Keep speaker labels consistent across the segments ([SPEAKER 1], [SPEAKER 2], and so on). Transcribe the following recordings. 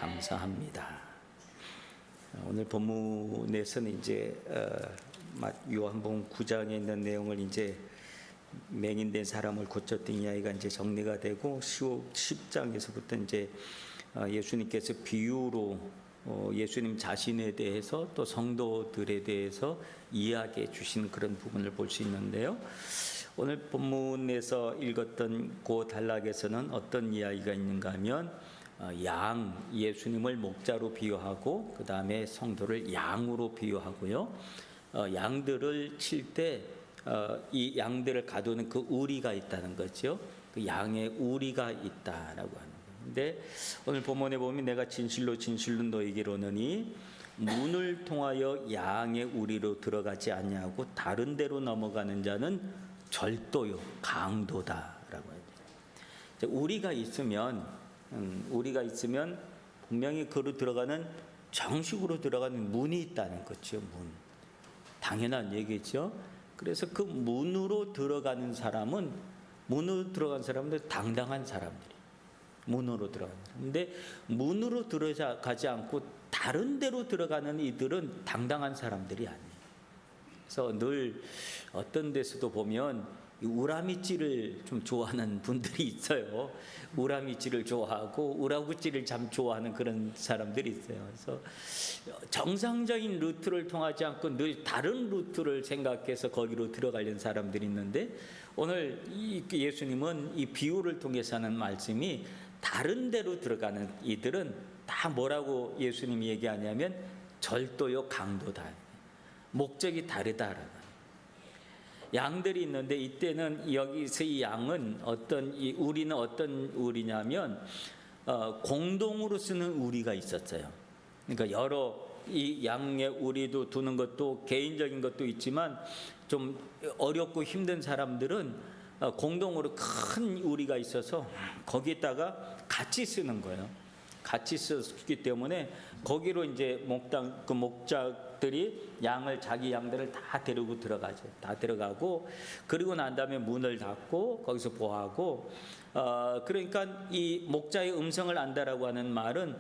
[SPEAKER 1] 감사합니다. 오늘 본문에서는 이제 요한복음 9장에 있는 내용을 이제 맹인된 사람을 고쳤던 이야기가 이제 정리가 되고 10장에서부터 이제 예수님께서 비유로 예수님 자신에 대해서 또 성도들에 대해서 이야기해 주시는 그런 부분을 볼 수 있는데요. 오늘 본문에서 읽었던 그 단락에서는 어떤 이야기가 있는가 하면 예수님을 목자로 비유하고 그 다음에 성도를 양으로 비유하고요. 양들을 칠 때 이 양들을 가두는 그 우리가 있다는 거죠. 그 양의 우리가 있다라고 하는 건데, 오늘 본문에 보면 내가 진실로 진실로 너희에게로 오노니 문을 통하여 양의 우리로 들어가지 아니하고 다른 데로 넘어가는 자는 절도요 강도다라고 해요. 우리가 있으면 분명히 그로 들어가는 정식으로 들어가는 문이 있다는 거죠. 당연한 얘기죠. 그래서 그 문으로 들어가는 사람은 당당한 사람들이 문으로 들어가는 사람. 근데 문으로 들어가지 않고 다른 데로 들어가는 이들은 당당한 사람들이 아니에요. 그래서 늘 어떤 데서도 보면 우라미찌를 좀 좋아하는 분들이 있어요. 우라미찌를 좋아하고 우라부찌를 참 좋아하는 그런 사람들이 있어요. 그래서 정상적인 루트를 통하지 않고 늘 다른 루트를 생각해서 거기로 들어가려는 사람들이 있는데, 오늘 예수님은 이 비유를 통해서 하는 말씀이 다른 데로 들어가는 이들은 다 뭐라고 예수님이 얘기하냐면 절도요 강도다. 목적이 다르다라는. 양들이 있는데 이때는 여기서 이 양은 우리는 어떤 우리냐면 공동으로 쓰는 우리가 있었어요. 그러니까 여러 이 양의 우리도 두는 것도 개인적인 것도 있지만 좀 어렵고 힘든 사람들은 공동으로 큰 우리가 있어서 거기에다가 같이 쓰는 거예요. 같이 썼기 때문에 거기로 이제 목자들이 자기 양들을 다 데리고 들어가죠. 다 들어가고, 그리고 난 다음에 문을 닫고 거기서 보호하고, 그러니까 이 목자의 음성을 안다라고 하는 말은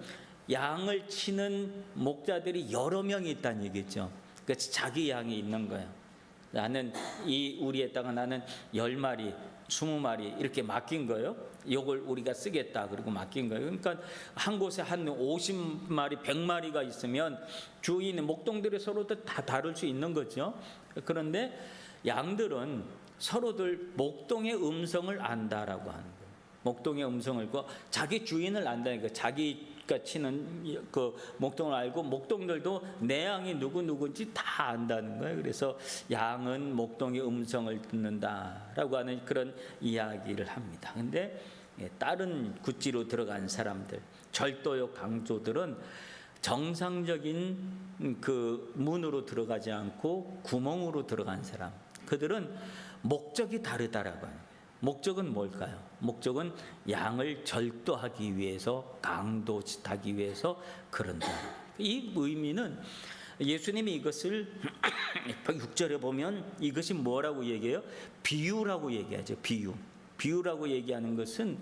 [SPEAKER 1] 양을 치는 목자들이 여러 명이 있다는 얘기죠. 그래서 자기 양이 있는 거예요. 나는 이 우리에다가 나는 10마리 20마리 이렇게 맡긴 거예요. 이걸 우리가 쓰겠다 그리고 맡긴 거예요. 그러니까 한 곳에 한 50마리 100마리가 있으면 주위에 있는 목동들이 서로들 다 다를 수 있는 거죠. 그런데 양들은 서로들 목동의 음성을 안다라고 하는 거예요. 목동의 음성을 자기 주인을 안다니까, 자기가 치는 그 목동을 알고 목동들도 내 양이 누구인지 다 안다는 거예요. 그래서 양은 목동의 음성을 듣는다라고 하는 그런 이야기를 합니다. 근데 다른 구찌로 들어간 사람들, 절도요 강도들은 정상적인 그 문으로 들어가지 않고 구멍으로 들어간 사람, 그들은 목적이 다르다라고 하는 거예요. 목적은 뭘까요? 목적은 양을 절도하기 위해서, 강도짓하기 위해서 그런다. 이 의미는 예수님이 이것을 6절에 보면 이것이 뭐라고 얘기해요? 비유라고 얘기하죠. 비유라고 얘기하는 것은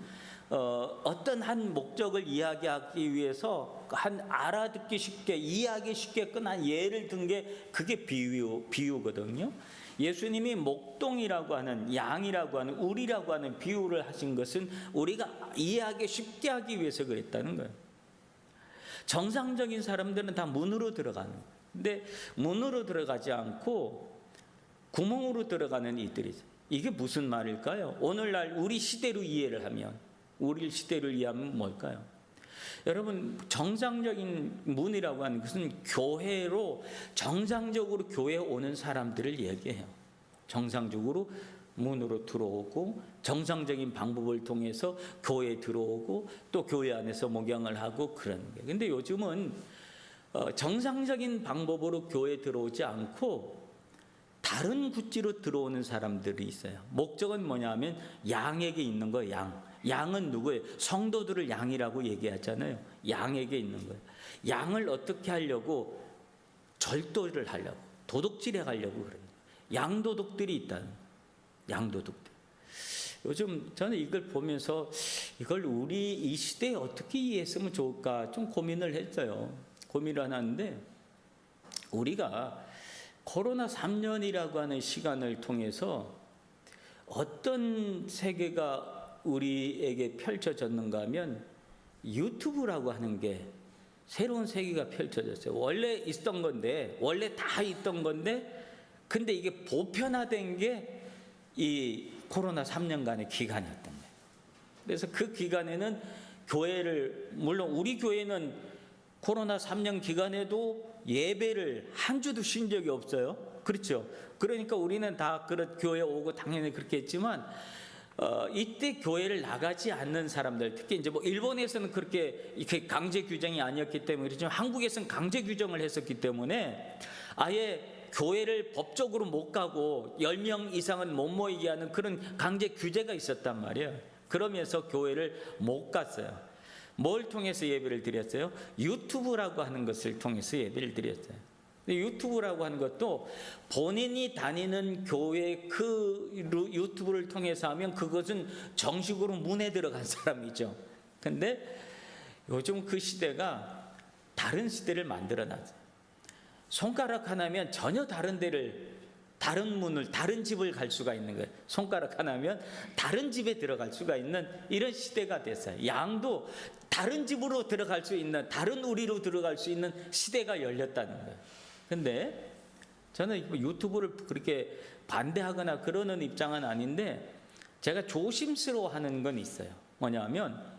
[SPEAKER 1] 어떤 한 목적을 이야기하기 위해서 알아듣기 쉽게, 이해하기 쉽게 한 예를 든 게 그게 비유거든요. 예수님이 목동이라고 하는, 양이라고 하는, 우리라고 하는 비유를 하신 것은 우리가 이해하기 쉽게 하기 위해서 그랬다는 거예요. 정상적인 사람들은 다 문으로 들어가는 거예요. 근데 문으로 들어가지 않고 구멍으로 들어가는 이들이죠. 이게 무슨 말일까요? 오늘날 우리 시대로 이해를 하면 뭘까요? 여러분, 정상적인 문이라고 하는 것은 교회로 정상적으로 교회에 오는 사람들을 얘기해요. 정상적으로 문으로 들어오고 정상적인 방법을 통해서 교회에 들어오고 또 교회 안에서 목양을 하고 그런 거예요. 근데 요즘은 정상적인 방법으로 교회에 들어오지 않고 다른 구찌로 들어오는 사람들이 있어요. 목적은 뭐냐면 양에게 있는 거예요. 양은 누구예요? 성도들을 양이라고 얘기하잖아요. 양에게 있는 거예요. 양을 어떻게 하려고? 절도를 하려고, 도둑질해 가려고 그래요. 양도둑들이 있다는 거예요. 양도둑들. 요즘 저는 이걸 보면서 이걸 우리 이 시대에 어떻게 이해했으면 좋을까 좀 고민을 했어요. 고민을 하는데, 우리가 코로나 3년이라고 하는 시간을 통해서 어떤 세계가 우리에게 펼쳐졌는가 하면 유튜브라고 하는 게 새로운 세계가 펼쳐졌어요. 원래 있던 건데, 원래 다 있던 건데, 근데 이게 보편화된 게 이 코로나 3년간의 기간이었던 거예요. 그래서 그 기간에는 교회를, 물론 우리 교회는 코로나 3년 기간에도 예배를 한 주도 쉰 적이 없어요. 그렇죠? 그러니까 우리는 다 교회 오고 당연히 그렇게 했지만, 이때 교회를 나가지 않는 사람들, 특히 이제 뭐 일본에서는 그렇게 이렇게 강제 규정이 아니었기 때문에 그렇지만 한국에서는 강제 규정을 했었기 때문에 아예 교회를 법적으로 못 가고 10명 이상은 못 모이게 하는 그런 강제 규제가 있었단 말이에요. 그러면서 교회를 못 갔어요. 뭘 통해서 예배를 드렸어요? 유튜브라고 하는 것을 통해서 예배를 드렸어요. 유튜브라고 하는 것도 본인이 다니는 교회 그 유튜브를 통해서 하면 그것은 정식으로 문에 들어간 사람이죠. 근데 요즘 그 시대가 다른 시대를 만들어놨어요. 손가락 하나면 전혀 다른 데를, 다른 문을, 다른 집을 갈 수가 있는 거예요. 손가락 하나면 다른 집에 들어갈 수가 있는 이런 시대가 됐어요. 양도 다른 집으로 들어갈 수 있는, 다른 우리로 들어갈 수 있는 시대가 열렸다는 거예요. 근데 저는 유튜브를 그렇게 반대하거나 그러는 입장은 아닌데, 제가 조심스러워하는 건 있어요. 뭐냐면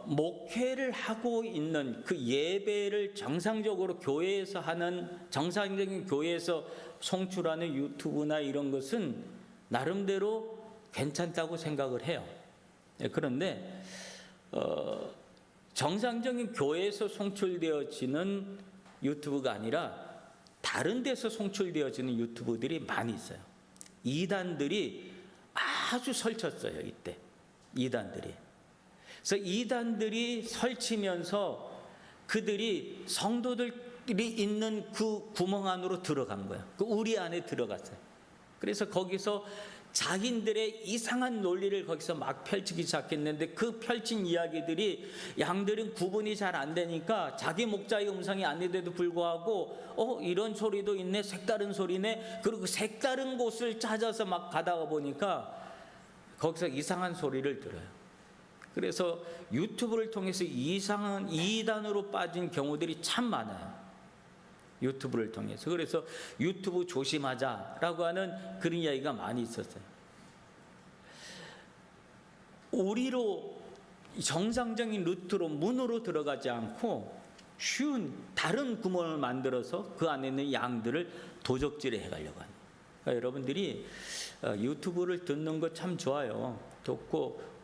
[SPEAKER 1] 목회를 하고 있는 그 예배를 정상적으로 교회에서 하는, 정상적인 교회에서 송출하는 유튜브나 이런 것은 나름대로 괜찮다고 생각을 해요. 그런데 정상적인 교회에서 송출되어지는 유튜브가 아니라 다른 데서 송출되어지는 유튜브들이 많이 있어요. 이단들이 아주 설쳤어요. 이때 이단들이. 그래서 이단들이 설치면서 그들이 성도들이 있는 그 구멍 안으로 들어간 거예요. 그 우리 안에 들어갔어요. 그래서 거기서 자기들의 이상한 논리를 거기서 막 펼치기 시작했는데, 그 펼친 이야기들이 양들은 구분이 잘 안 되니까 자기 목자의 음성이 아닌데도 불구하고 이런 소리도 있네, 색다른 소리네, 그리고 색다른 곳을 찾아서 막 가다가 보니까 거기서 이상한 소리를 들어요. 그래서 유튜브를 통해서 이상한 이단으로 빠진 경우들이 참 많아요. 유튜브를 통해서. 그래서 유튜브 조심하자라고 하는 그런 이야기가 많이 있었어요. 우리로 정상적인 루트로, 문으로 들어가지 않고 쉬운 다른 구멍을 만들어서 그 안에 있는 양들을 도적질해 가려고 합니다. 그러니까 여러분들이 유튜브를 듣는 거 참 좋아요. 듣고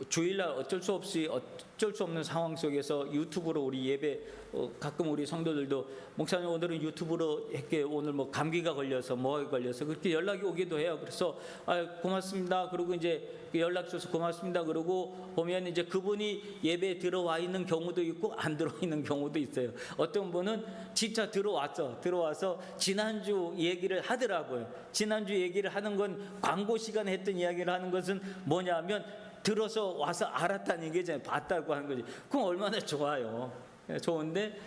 [SPEAKER 1] 주일날 어쩔 수 없는 상황 속에서 유튜브로 우리 예배, 가끔 우리 성도들도 목사님 오늘은 유튜브로 할게, 오늘 뭐 감기가 걸려서 뭐가 걸려서 그렇게 연락이 오기도 해요. 그래서 고맙습니다. 그리고 이제 연락 줘서 고맙습니다. 그러고 보면 이제 그분이 예배에 들어와 있는 경우도 있고 안 들어와 있는 경우도 있어요. 어떤 분은 진짜 들어와서 지난주 얘기를 하더라고요. 지난주 얘기를 하는 건 광고 시간에 했던 이야기를 하는 것은 뭐냐면 들어서 와서 알았다는 얘기잖아요. 봤다고 하는 거지. 그럼 얼마나 좋아요. 좋은데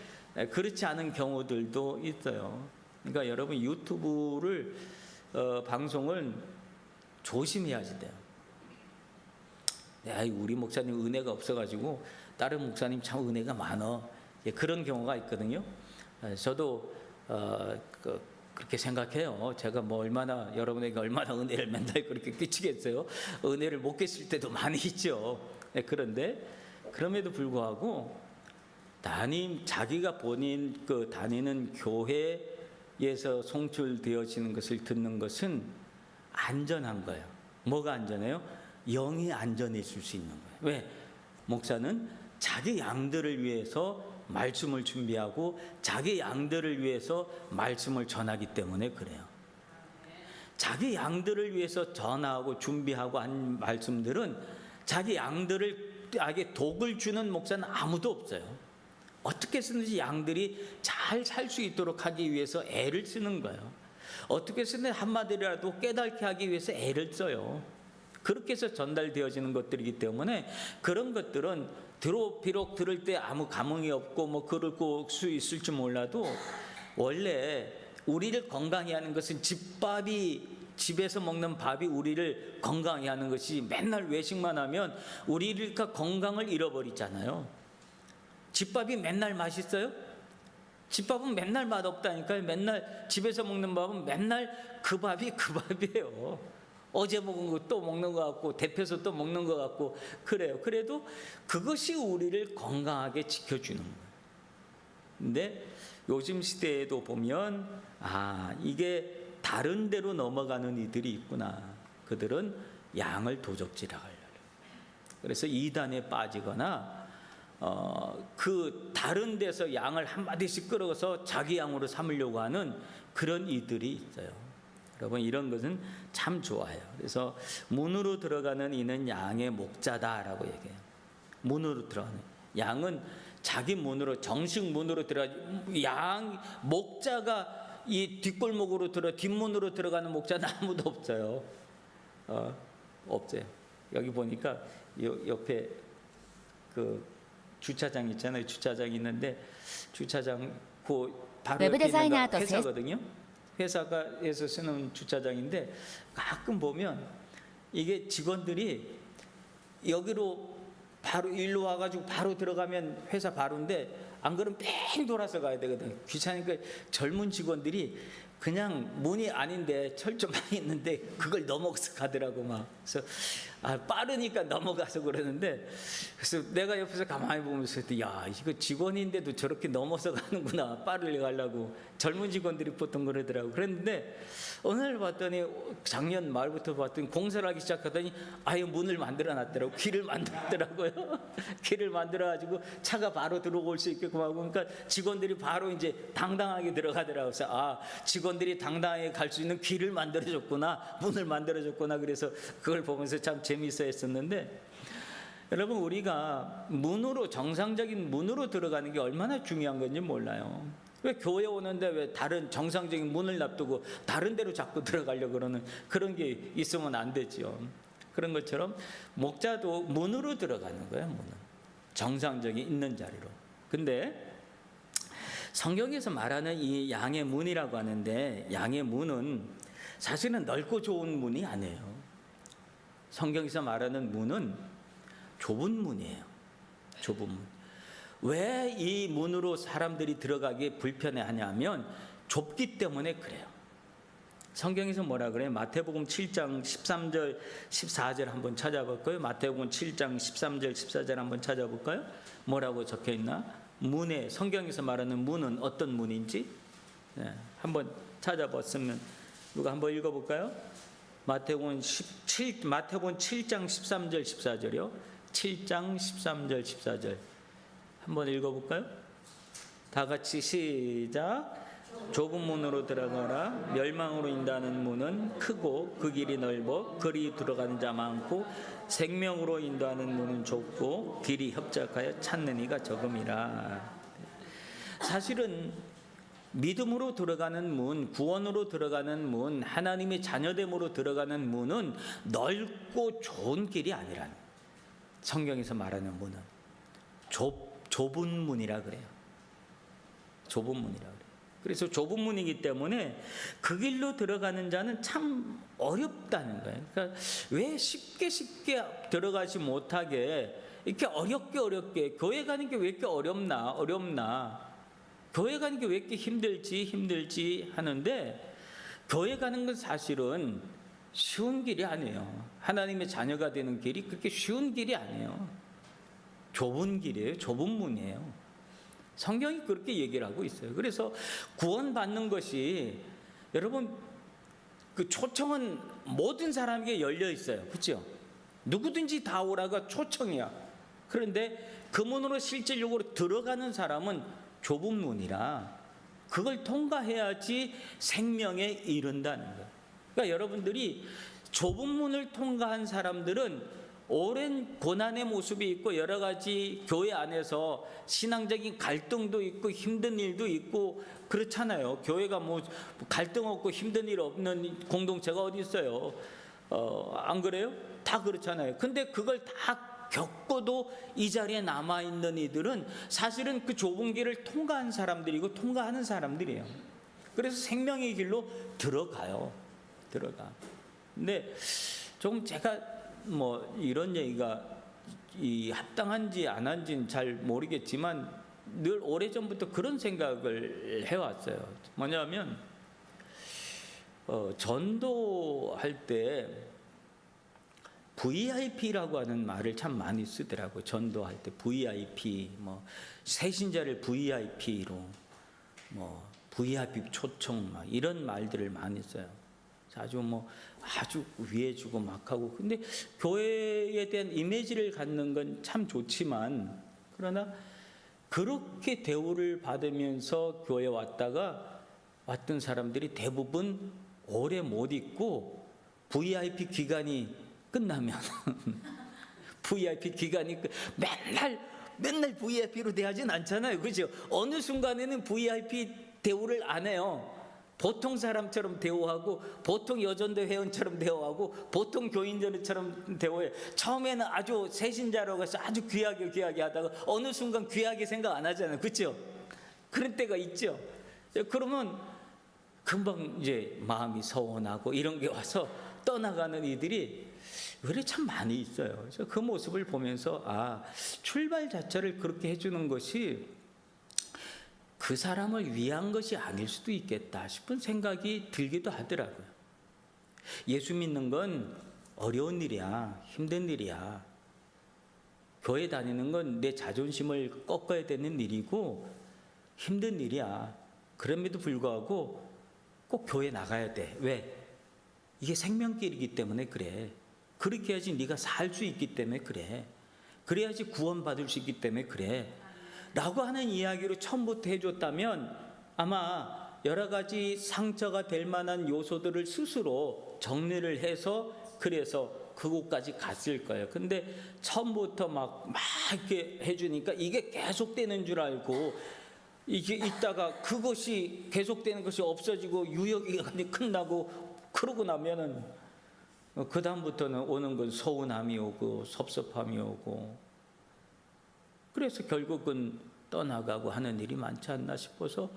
[SPEAKER 1] 그렇지 않은 경우들도 있어요. 그러니까 여러분 유튜브를 방송을 조심해야지 돼요. 우리 목사님 은혜가 없어가지고 다른 목사님 참 은혜가 많아. 그런 경우가 있거든요. 저도 그렇게 생각해요. 제가 뭐 여러분에게 얼마나 은혜를 맨날 그렇게 끼치겠어요. 은혜를 못 끼칠 때도 많이 있죠. 그런데 그럼에도 불구하고 자기가 본인 다니는 교회에서 송출되어지는 것을 듣는 것은 안전한 거예요. 뭐가 안전해요? 영이 안전해질 수 있는 거예요. 왜? 목사는 자기 양들을 위해서 말씀을 준비하고 자기 양들을 위해서 말씀을 전하기 때문에 그래요. 자기 양들을 위해서 전하고 준비하고 한 말씀들은 자기 양들에게 독을 주는 목사는 아무도 없어요. 어떻게 쓰든지 양들이 잘 살 수 있도록 하기 위해서 애를 쓰는 거예요. 어떻게 쓰든 한마디라도 깨닫게 하기 위해서 애를 써요. 그렇게 해서 전달되어지는 것들이기 때문에 그런 것들은 비록 들을 때 아무 감흥이 없고 뭐 그럴 수 있을지 몰라도 원래 우리를 건강히 하는 것은 집에서 먹는 밥이 우리를 건강히 하는 것이 맨날 외식만 하면 우리가 건강을 잃어버리잖아요. 집밥이 맨날 맛있어요? 집밥은 맨날 맛없다니까요. 맨날 집에서 먹는 밥은 맨날 그 밥이에요. 어제 먹은 거 또 먹는 것 같고 데펴서 또 먹는 것 같고 그래요. 그래도 그것이 우리를 건강하게 지켜주는 거예요. 근데 요즘 시대에도 보면 이게 다른 데로 넘어가는 이들이 있구나. 그들은 양을 도적질하려고. 그래서 이단에 빠지거나 그 다른 데서 양을 한 마디씩 끌어서 자기 양으로 삼으려고 하는 그런 이들이 있어요. 여러분 이런 것은 참 좋아요. 그래서 문으로 들어가는 이는 양의 목자다라고 얘기해요. 문으로 들어가는 양은 자기 문으로 정식 문으로 들어가. 목자가 이 뒷골목으로 뒷문으로 들어가는 목자는 아무도 없어요. 없어요. 여기 보니까 옆에 그 주차장 있잖아요. 주차장 있는데 주차장 그 바로 옆에 있는 거 회사거든요. 회사가에서 쓰는 주차장인데 가끔 보면 이게 직원들이 여기로 바로 일로 와가지고 바로 들어가면 회사 바로인데 안 그러면 뺑 돌아서 가야 되거든. 귀찮으니까 젊은 직원들이 그냥 문이 아닌데 철조망이 있는데 그걸 넘어서 가더라고 막. 그래서 빠르니까 넘어가서 그러는데 그래서 내가 옆에서 가만히 보면서 야 이거 직원인데도 저렇게 넘어서 가는구나. 빠르게 가려고. 젊은 직원들이 보통 그러더라고. 그랬는데 오늘 봤더니 작년 말부터 봤더니 공사를 하기 시작하더니 아예 문을 만들어 놨더라고. 길을 만들었더라고요. 길을 만들어 가지고 차가 바로 들어올 수 있게끔 하고. 그러니까 직원들이 바로 이제 당당하게 들어가더라고요. 그래서 직원들이 당당하게 갈 수 있는 길을 만들어줬구나. 문을 만들어줬구나. 그래서 그걸 보면서 참 재미있어 했었는데 여러분 우리가 정상적인 문으로 들어가는 게 얼마나 중요한 건지 몰라요. 왜 교회 오는데 왜 다른 정상적인 문을 놔두고 다른 데로 자꾸 들어가려고 그러는 그런 게 있으면 안 되죠. 그런 것처럼 목자도 문으로 들어가는 거예요. 문은 정상적인 있는 자리로. 근데 성경에서 말하는 이 양의 문이라고 하는데 양의 문은 사실은 넓고 좋은 문이 아니에요. 성경에서 말하는 문은 좁은 문이에요. 좁은 문. 왜 이 문으로 사람들이 들어가기 불편해하냐면 좁기 때문에 그래요. 성경에서 뭐라 그래요? 마태복음 7장 13절 14절 한번 찾아볼까요? 마태복음 7장 13절 14절 한번 찾아볼까요? 뭐라고 적혀있나? 문에 성경에서 말하는 문은 어떤 문인지 한번 찾아봤으면 누가 한번 읽어볼까요? 마태복음 7장 13절 14절이요. 7장 13절 14절 한번 읽어볼까요? 다 같이 시작. 좁은 문으로 들어가라. 멸망으로 인도하는 문은 크고 그 길이 넓어 그리 들어가는 자 많고 생명으로 인도하는 문은 좁고 길이 협착하여 찾는 이가 적음이라. 사실은 믿음으로 들어가는 문, 구원으로 들어가는 문, 하나님의 자녀됨으로 들어가는 문은 넓고 좋은 길이 아니라는 거예요. 성경에서 말하는 문은 좁은 문이라 그래요. 좁은 문이라 그래요. 그래서 좁은 문이기 때문에 그 길로 들어가는 자는 참 어렵다는 거예요. 그러니까 왜 쉽게 들어가지 못하게 이렇게 어렵게 교회 가는 게 왜 이렇게 어렵나 교회 가는 게 왜 이렇게 힘들지 하는데 교회 가는 건 사실은 쉬운 길이 아니에요. 하나님의 자녀가 되는 길이 그렇게 쉬운 길이 아니에요. 좁은 길이에요. 좁은 문이에요. 성경이 그렇게 얘기를 하고 있어요. 그래서 구원받는 것이 여러분 그 초청은 모든 사람에게 열려 있어요. 그렇죠? 누구든지 다 오라가 초청이야. 그런데 그 문으로 실질적으로 들어가는 사람은 좁은 문이라 그걸 통과해야지 생명에 이른다는 거예요. 그러니까 여러분들이 좁은 문을 통과한 사람들은 오랜 고난의 모습이 있고 여러 가지 교회 안에서 신앙적인 갈등도 있고 힘든 일도 있고 그렇잖아요. 교회가 뭐 갈등 없고 힘든 일 없는 공동체가 어디 있어요. 안 그래요? 다 그렇잖아요. 근데 그걸 다 겪고도 이 자리에 남아있는 이들은 사실은 그 좁은 길을 통과한 사람들이고 통과하는 사람들이에요. 그래서 생명의 길로 들어가. 근데 조금 제가 뭐 이런 얘기가 합당한지 안 한지는 잘 모르겠지만 늘 오래전부터 그런 생각을 해왔어요. 뭐냐면 전도할 때 VIP라고 하는 말을 참 많이 쓰더라고요. 전도할 때 VIP, 뭐 새신자를 VIP로, 뭐 VIP 초청, 막 이런 말들을 많이 써요. 아주 위해 주고 막 하고. 근데 교회에 대한 이미지를 갖는 건 참 좋지만, 그러나 그렇게 대우를 받으면서 교회에 왔던 사람들이 대부분 오래 못 있고 VIP 기간이 끝나면 VIP 기간이 맨날 VIP로 대하진 않잖아요. 그죠? 어느 순간에는 VIP 대우를 안 해요. 보통 사람처럼 대우하고, 보통 여전도 회원처럼 대우하고, 보통 교인들처럼 대우해. 처음에는 아주 새신자라고 해서 아주 귀하게 하다가 어느 순간 귀하게 생각 안 하잖아요. 그렇죠? 그런 때가 있죠. 그러면 금방 이제 마음이 서운하고 이런 게 와서 떠나가는 이들이 의뢰 참 많이 있어요. 그래서 그 모습을 보면서 출발 자체를 그렇게 해주는 것이 그 사람을 위한 것이 아닐 수도 있겠다 싶은 생각이 들기도 하더라고요. 예수 믿는 건 어려운 일이야, 힘든 일이야. 교회 다니는 건 내 자존심을 꺾어야 되는 일이고 힘든 일이야. 그럼에도 불구하고 꼭 교회 나가야 돼. 왜? 이게 생명길이기 때문에 그래. 그렇게 해야지 네가 살 수 있기 때문에 그래. 그래야지 구원받을 수 있기 때문에 그래. 라고 하는 이야기로 처음부터 해줬다면 아마 여러 가지 상처가 될 만한 요소들을 스스로 정리를 해서 그래서 그곳까지 갔을 거예요. 근데 처음부터 막 이렇게 해주니까 이게 계속되는 줄 알고 이게 있다가 그것이 계속되는 것이 없어지고 유효기간이 끝나고 그러고 나면은 그 다음부터는 오는 건 서운함이 오고 섭섭함이 오고 그래서 결국은 떠나가고 하는 일이 많지 않나 싶어서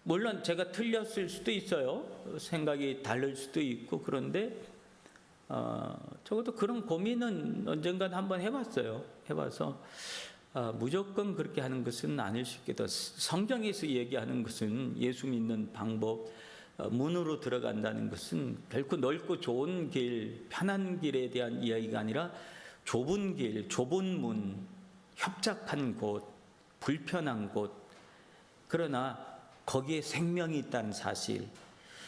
[SPEAKER 1] 물론 제가 틀렸을 수도 있어요. 생각이 다를 수도 있고 그런데 적어도 그런 고민은 언젠간 한번 해봐서 무조건 그렇게 하는 것은 아닐 수 있겠다. 성경에서 얘기하는 것은 예수 믿는 방법, 문으로 들어간다는 것은 결코 넓고 좋은 길, 편한 길에 대한 이야기가 아니라 좁은 길, 좁은 문, 협착한 곳, 불편한 곳, 그러나 거기에 생명이 있다는 사실,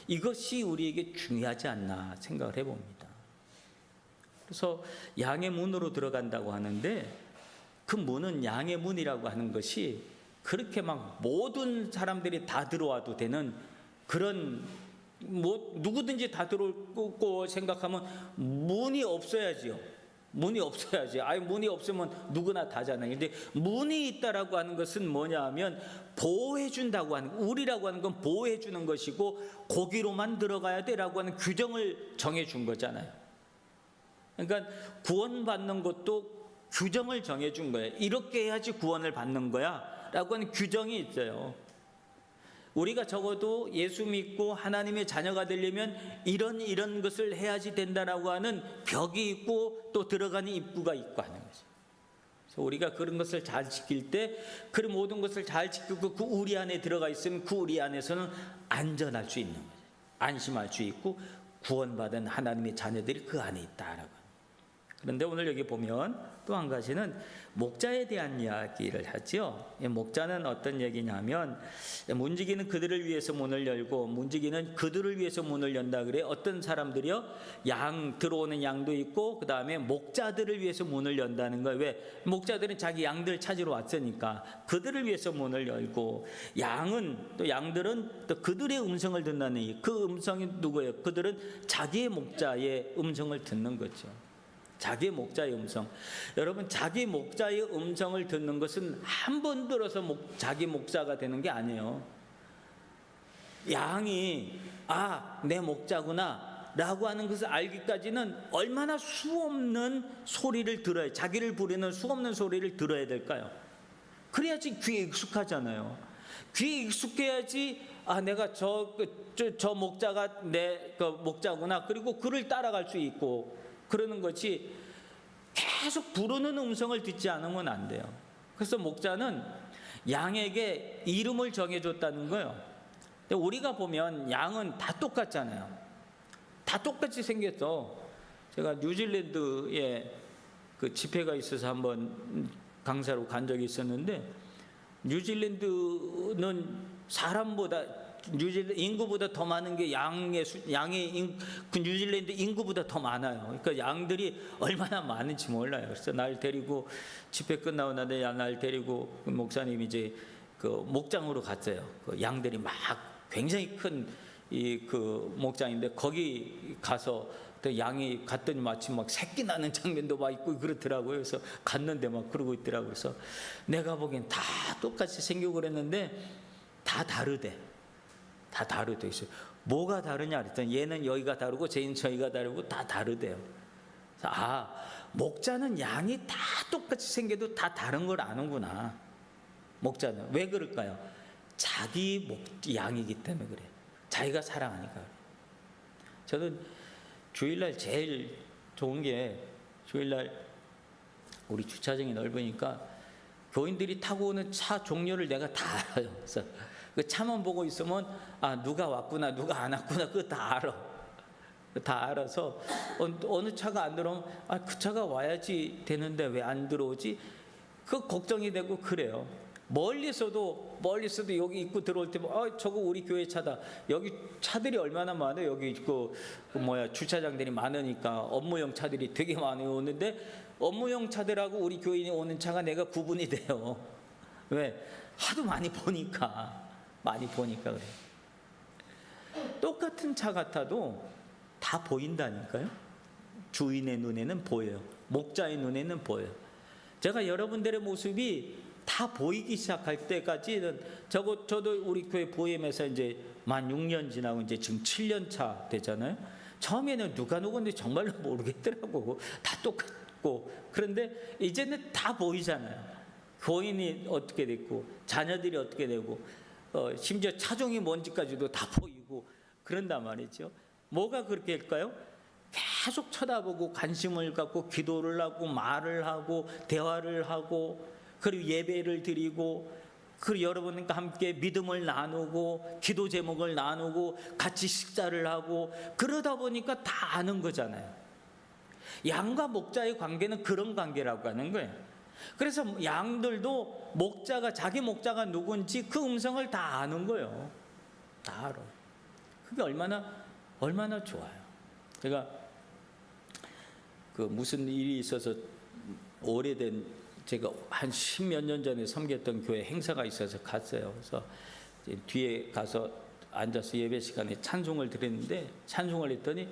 [SPEAKER 1] 이것이 우리에게 중요하지 않나 생각을 해봅니다. 그래서 양의 문으로 들어간다고 하는데 그 문은 양의 문이라고 하는 것이 그렇게 막 모든 사람들이 다 들어와도 되는 그런 누구든지 다 들어오고 생각하면 문이 없어야지요. 문이 없으면 누구나 다잖아요. 근데 문이 있다라고 하는 것은 뭐냐 하면 보호해 준다고 하는, 우리라고 하는 건 보호해 주는 것이고 거기로만 들어가야 돼라고 하는 규정을 정해 준 거잖아요. 그러니까 구원받는 것도 규정을 정해 준 거예요. 이렇게 해야지 구원을 받는 거야 라고 하는 규정이 있어요. 우리가 적어도 예수 믿고 하나님의 자녀가 되려면 이런 것을 해야지 된다라고 하는 벽이 있고 또 들어가는 입구가 있고 하는 거죠. 그래서 우리가 그런 것을 잘 지킬 때 그 모든 것을 잘 지키고 그 우리 안에 들어가 있으면 그 우리 안에서는 안전할 수 있는 거죠. 안심할 수 있고 구원받은 하나님의 자녀들이 그 안에 있다라고. 그런데 오늘 여기 보면 또 한 가지는 목자에 대한 이야기를 하죠. 목자는 어떤 얘기냐면 문지기는 그들을 위해서 문을 열고 문지기는 그들을 위해서 문을 연다 그래. 어떤 사람들이요? 들어오는 양도 있고 그 다음에 목자들을 위해서 문을 연다는 거예요. 왜? 목자들은 자기 양들 찾으러 왔으니까 그들을 위해서 문을 열고 양들은 또 그들의 음성을 듣는 얘기. 그 음성이 누구예요? 그들은 자기의 목자의 음성을 듣는 거죠. 자기 목자의 음성. 여러분, 자기 목자의 음성을 듣는 것은 한 번 들어서 자기 목자가 되는 게 아니에요. 양이 내 목자구나, 라고 하는 것을 알기까지는 얼마나 수없는 소리를 들어야, 자기를 부르는 수없는 소리를 들어야 될까요? 그래야지 귀에 익숙하잖아요. 귀에 익숙해야지 내가 저 목자가 내 목자구나, 그리고 그를 따라갈 수 있고 그러는 것이, 계속 부르는 음성을 듣지 않으면 안 돼요. 그래서 목자는 양에게 이름을 정해줬다는 거예요. 근데 우리가 보면 양은 다 똑같잖아요. 다 똑같이 생겼어. 제가 뉴질랜드에 그 집회가 있어서 한번 강사로 간 적이 있었는데, 뉴질랜드는 사람보다, 뉴질랜드 인구보다 더 많은 게 그 뉴질랜드 인구보다 더 많아요. 그러니까 양들이 얼마나 많은지 몰라요. 그래서 날 데리고, 집회 끝나고 나서 날 데리고 그 목사님이 이제 그 목장으로 갔어요. 그 양들이 막 굉장히 큰 그 목장인데, 거기 가서 또 양이 갔더니 마침 막 새끼 나는 장면도 막 있고 그렇더라고요. 그래서 갔는데 막 그러고 있더라고요. 그래서 내가 보기엔 다 똑같이 생기고 그랬는데 다 다르대. 다 다르대. 뭐가 다르냐 그랬더니 얘는 여기가 다르고 쟤는 저기가 다르고 다 다르대요. 그래서 목자는 양이 다 똑같이 생겨도 다 다른 걸 아는구나. 목자는 왜 그럴까요? 자기 양이기 때문에 그래요. 자기가 사랑하니까 그래요. 저는 주일날 제일 좋은 게, 주일날 우리 주차장이 넓으니까 교인들이 타고 오는 차 종류를 내가 다 알아요. 그래서 그 차만 보고 있으면 누가 왔구나 누가 안 왔구나 그거 다 알아. 다 알아서 어느 차가 안 들어오면 그 차가 와야지 되는데 왜 안 들어오지? 그 걱정이 되고 그래요. 멀리서도 여기 입구 들어올 때 저거 우리 교회 차다. 여기 차들이 얼마나 많아요. 여기 주차장들이 많으니까 업무용 차들이 되게 많이 오는데, 업무용 차들하고 우리 교인이 오는 차가 내가 구분이 돼요. 왜? 하도 많이 보니까 그래. 똑같은 차 같아도 다 보인다니까요. 주인의 눈에는 보여요. 목자의 눈에는 보여요. 제가 여러분들의 모습이 다 보이기 시작할 때까지는, 저도 우리 교회 보임에서 이제 만 6년 지나고 이제 지금 7년 차 되잖아요. 처음에는 누가 누군지 정말로 모르겠더라고. 다 똑같고. 그런데 이제는 다 보이잖아요. 교인이 어떻게 됐고, 자녀들이 어떻게 되고, 심지어 차종이 뭔지까지도 다 보이고 그런단 말이죠. 뭐가 그렇게 할까요? 계속 쳐다보고 관심을 갖고 기도를 하고 말을 하고 대화를 하고, 그리고 예배를 드리고, 그리고 여러분과 함께 믿음을 나누고 기도 제목을 나누고 같이 식사를 하고, 그러다 보니까 다 아는 거잖아요. 양과 목자의 관계는 그런 관계라고 하는 거예요. 그래서 양들도 자기 목자가 누군지 그 음성을 다 아는 거예요. 다 알아요. 그게 얼마나 좋아요. 제가 그 무슨 일이 있어서 오래된, 제가 한 10몇 년 전에 섬겼던 교회 행사가 있어서 갔어요. 그래서 뒤에 가서 앉아서 예배 시간에 찬송을 드렸는데, 찬송을 했더니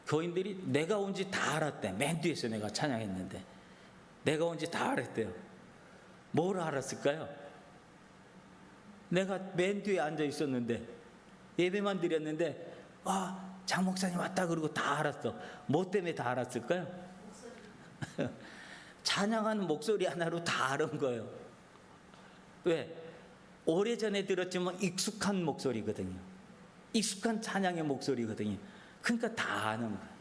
[SPEAKER 1] 교인들이 내가 온지 다 알았대. 맨 뒤에서 내가 찬양했는데 내가 온지 다 알았대요. 뭘 알았을까요? 내가 맨 뒤에 앉아 있었는데 예배만 드렸는데 장 목사님 왔다 그러고 다 알았어. 뭐 때문에 다 알았을까요? 찬양하는 목소리 하나로 다 아는 거예요. 왜? 오래전에 들었지만 익숙한 목소리거든요. 익숙한 찬양의 목소리거든요. 그러니까 다 아는 거예요.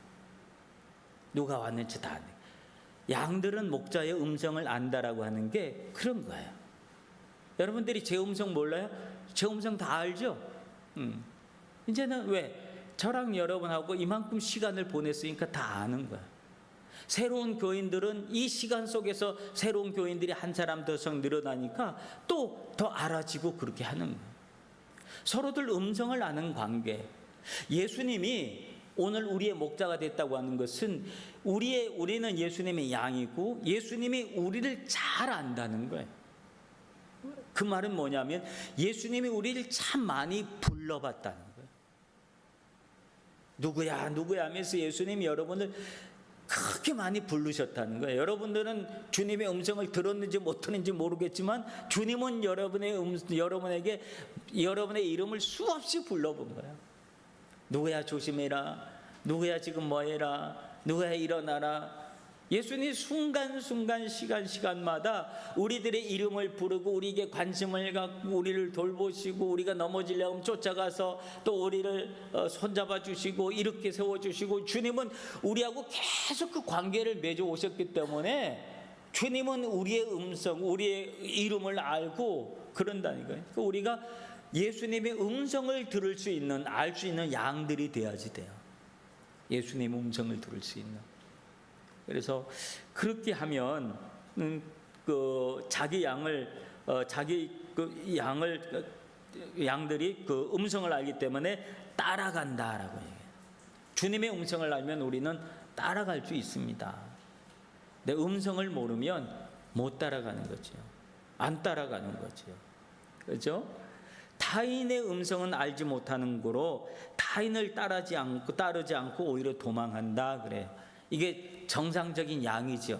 [SPEAKER 1] 누가 왔는지 다 아는 거예요. 양들은 목자의 음성을 안다라고 하는 게 그런 거예요. 여러분들이 제 음성 몰라요? 제 음성 다 알죠? 이제는 왜? 저랑 여러분하고 이만큼 시간을 보냈으니까 다 아는 거예요. 새로운 교인들은 이 시간 속에서 새로운 교인들이 한 사람 더씩 늘어나니까 또 더 알아지고 그렇게 하는 거예요. 서로들 음성을 아는 관계. 예수님이 오늘 우리의 목자가 됐다고 하는 것은 우리는 예수님의 양이고 예수님이 우리를 잘 안다는 거예요. 그 말은 뭐냐면 예수님이 우리를 참 많이 불러봤다는 거예요. 누구야 하면서 예수님이 여러분을 그렇게 많이 부르셨다는 거예요. 여러분들은 주님의 음성을 들었는지 못 들었는지 모르겠지만 주님은 여러분에게 여러분의 이름을 수없이 불러본 거예요. 누구야 조심해라. 누구야 지금 뭐해라, 누구야 일어나라. 예수님 순간순간 시간마다 우리들의 이름을 부르고 우리에게 관심을 갖고 우리를 돌보시고, 우리가 넘어지려고 하면 쫓아가서 또 우리를 손잡아 주시고 이렇게 세워주시고, 주님은 우리하고 계속 그 관계를 맺어 오셨기 때문에 주님은 우리의 음성, 우리의 이름을 알고 그런다니까요. 그러니까 우리가 예수님의 음성을 들을 수 있는, 알 수 있는 양들이 돼야지 돼요. 예수님의 음성을 들을 수 있는. 그래서 그렇게 하면 자기 양들이 그 음성을 알기 때문에 따라간다라고 얘기해요. 주님의 음성을 알면 우리는 따라갈 수 있습니다. 내 음성을 모르면 못 따라가는 거죠. 안 따라가는 거죠. 그렇죠? 타인의 음성은 알지 못하는 거로 타인을 따르지 않고 오히려 도망한다 그래요. 이게 정상적인 양이죠.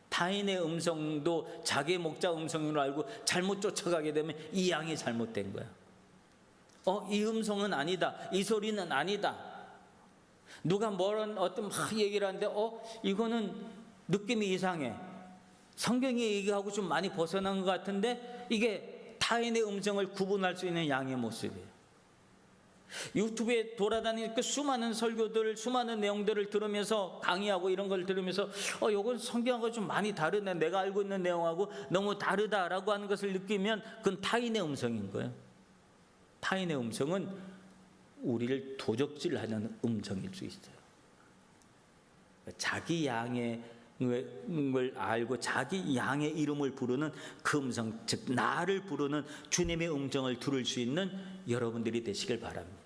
[SPEAKER 1] 타인의 음성도 자기의 목자 음성으로 알고 잘못 쫓아가게 되면 이 양이 잘못된 거야. 이 음성은 아니다, 이 소리는 아니다. 누가 어떤 얘기를 하는데 이거는 느낌이 이상해, 성경이 얘기하고 좀 많이 벗어난 것 같은데, 이게 타인의 음성을 구분할 수 있는 양의 모습이에요. 유튜브에 돌아다니니까 수많은 설교들, 수많은 내용들을 들으면서, 강의하고 이런 걸 들으면서 이건 성경하고 좀 많이 다르네, 내가 알고 있는 내용하고 너무 다르다라고 하는 것을 느끼면 그건 타인의 음성인 거예요. 타인의 음성은 우리를 도적질하는 음성일 수 있어요. 자기 양의 걸 알고 자기 양의 이름을 부르는 그 음성, 즉 나를 부르는 주님의 음성을 들을 수 있는 여러분들이 되시길 바랍니다.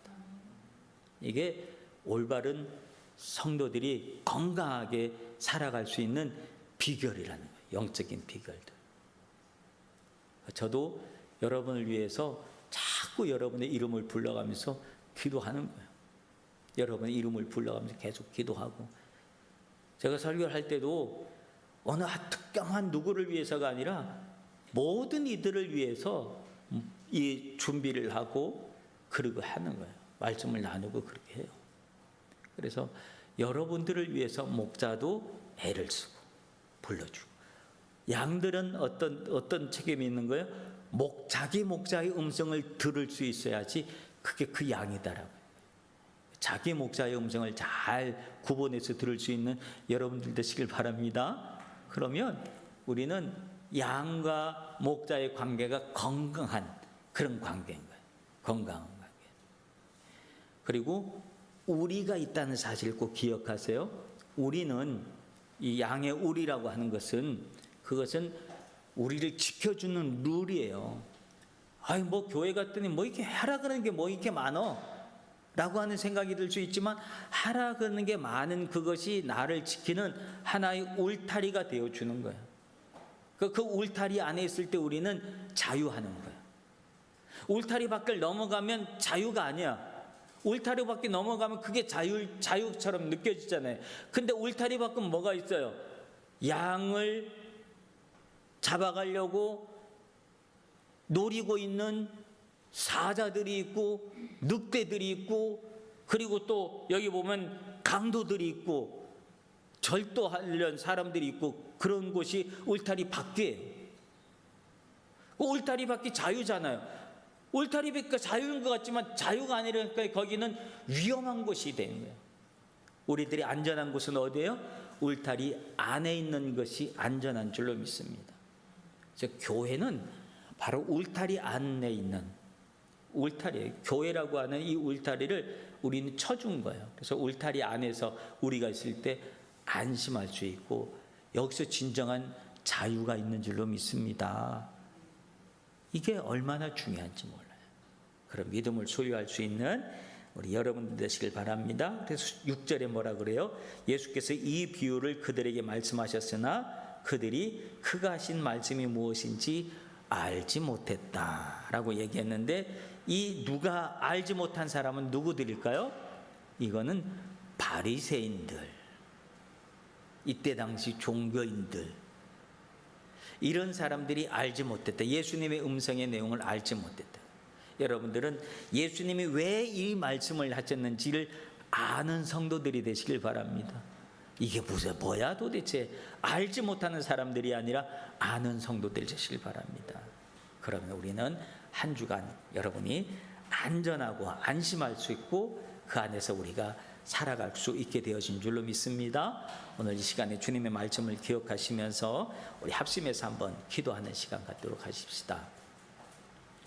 [SPEAKER 1] 이게 올바른 성도들이 건강하게 살아갈 수 있는 비결이라는 거예요. 영적인 비결들. 저도 여러분을 위해서 자꾸 여러분의 이름을 불러가면서 기도하는 거예요. 여러분의 이름을 불러가면서 계속 기도하고, 제가 설교를 할 때도 어느 특정한 누구를 위해서가 아니라 모든 이들을 위해서 이 준비를 하고 그러고 하는 거예요. 말씀을 나누고 그렇게 해요. 그래서 여러분들을 위해서 목자도 애를 쓰고 불러주고, 양들은 어떤 책임이 있는 거예요? 자기 목자의 음성을 들을 수 있어야지 그게 그 양이다라고. 자기 목자의 음성을 잘 구분해서 들을 수 있는 여러분들 되시길 바랍니다. 그러면 우리는 양과 목자의 관계가 건강한 그런 관계인 거예요. 건강한 관계. 그리고 우리가 있다는 사실을 꼭 기억하세요. 우리는, 이 양의 우리라고 하는 것은, 그것은 우리를 지켜주는 룰이에요. 교회 갔더니 이렇게 하라 그러는 게 이렇게 많어 라고 하는 생각이 들 수 있지만, 하라 그러는 게 많은 그것이 나를 지키는 하나의 울타리가 되어주는 거예요. 그 울타리 안에 있을 때 우리는 자유하는 거예요. 울타리 밖을 넘어가면 자유가 아니야. 울타리 밖에 넘어가면 그게 자유처럼 느껴지잖아요. 근데 울타리 밖은 뭐가 있어요? 양을 잡아가려고 노리고 있는 사자들이 있고, 늑대들이 있고, 그리고 또 여기 보면 강도들이 있고, 절도하려는 사람들이 있고, 그런 곳이 울타리 밖이에요. 울타리 밖이 자유잖아요. 울타리 밖이 자유인 것 같지만 자유가 아니라니까 거기는 위험한 곳이 되는 거예요. 우리들이 안전한 곳은 어디예요? 울타리 안에 있는 것이 안전한 줄로 믿습니다. 그래서 교회는 바로 울타리 안에 있는 울타리예요. 교회라고 하는 이 울타리를 우리는 쳐준 거예요. 그래서 울타리 안에서 우리가 있을 때 안심할 수 있고, 여기서 진정한 자유가 있는 줄로 믿습니다. 이게 얼마나 중요한지 몰라요. 그런 믿음을 소유할 수 있는 우리 여러분들 되시길 바랍니다. 그래서 6절에 뭐라 그래요? 예수께서 이 비유를 그들에게 말씀하셨으나 그들이 그가 하신 말씀이 무엇인지 알지 못했다라고 얘기했는데, 이 누가 알지 못한 사람은 누구들일까요? 이거는 바리새인들, 이때 당시 종교인들, 이런 사람들이 알지 못했다. 예수님의 음성의 내용을 알지 못했다. 여러분들은 예수님이 왜 이 말씀을 하셨는지를 아는 성도들이 되시길 바랍니다. 이게 무슨 뭐야 도대체 알지 못하는 사람들이 아니라 아는 성도들 되시길 바랍니다. 그러면 우리는 한 주간 여러분이 안전하고 안심할 수 있고 그 안에서 우리가 살아갈 수 있게 되어진 줄로 믿습니다. 오늘 이 시간에 주님의 말씀을 기억하시면서 우리 합심해서 한번 기도하는 시간 갖도록 하십시다.